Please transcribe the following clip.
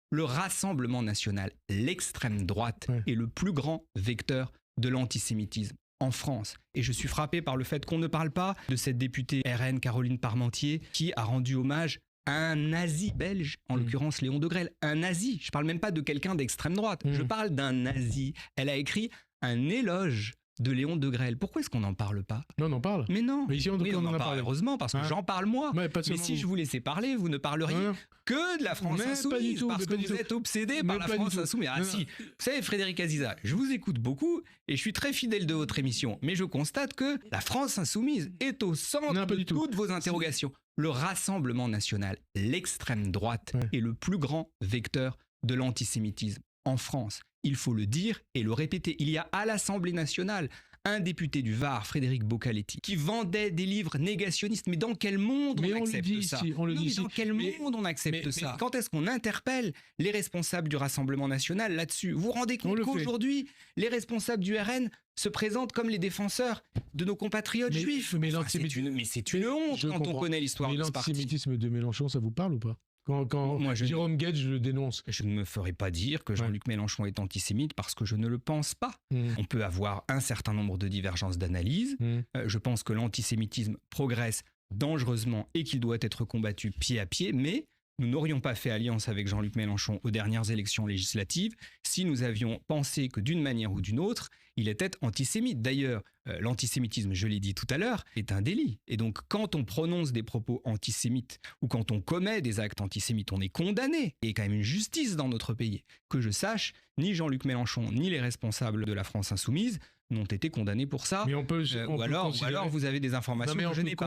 Le Rassemblement national, l'extrême droite, est le plus grand vecteur de l'antisémitisme en France. Et je suis frappé par le fait qu'on ne parle pas de cette députée RN Caroline Parmentier qui a rendu hommage à un nazi belge, en l'occurrence Léon Degrelle. Un nazi, je parle même pas de quelqu'un d'extrême droite, je parle d'un nazi. Elle a écrit un éloge de Léon Degrelle. Pourquoi est-ce qu'on n'en parle pas ? Non, on en parle. Mais non. Mais ici, on en a parlé. Heureusement, parce que j'en parle moi. Ouais, mais si je vous laissais parler, vous ne parleriez que de la France insoumise, parce que vous êtes obsédé par la France insoumise. Ah si, vous savez, Frédéric Aziza, je vous écoute beaucoup et je suis très fidèle de votre émission, mais je constate que la France insoumise est au centre de toutes vos interrogations. Le Rassemblement national, l'extrême droite, est le plus grand vecteur de l'antisémitisme en France. Il faut le dire et le répéter. Il y a à l'Assemblée nationale un député du Var, Frédéric Bocaletti, qui vendait des livres négationnistes. Mais dans quel monde on accepte ça ? Dans quel monde on accepte ça ? Quand est-ce qu'on interpelle les responsables du Rassemblement national là-dessus ? Vous vous rendez compte qu'aujourd'hui, les responsables du RN se présentent comme les défenseurs de nos compatriotes juifs ? Mais c'est une honte quand on connaît l'histoire de ce parti. L'antisémitisme de Mélenchon, ça vous parle ou pas ? Quand moi, Jérôme Guedj le dénonce. Je ne me ferai pas dire que Jean-Luc Mélenchon est antisémite parce que je ne le pense pas. On peut avoir un certain nombre de divergences d'analyse. Je pense que l'antisémitisme progresse dangereusement et qu'il doit être combattu pied à pied, mais nous n'aurions pas fait alliance avec Jean-Luc Mélenchon aux dernières élections législatives si nous avions pensé que d'une manière ou d'une autre, il était antisémite. D'ailleurs, l'antisémitisme, je l'ai dit tout à l'heure, est un délit. Et donc, quand on prononce des propos antisémites ou quand on commet des actes antisémites, on est condamné. Et il y a quand même une justice dans notre pays. Que je sache, ni Jean-Luc Mélenchon, ni les responsables de la France insoumise n'ont été condamnés pour ça. Mais ou alors vous avez des informations que je n'ai pas.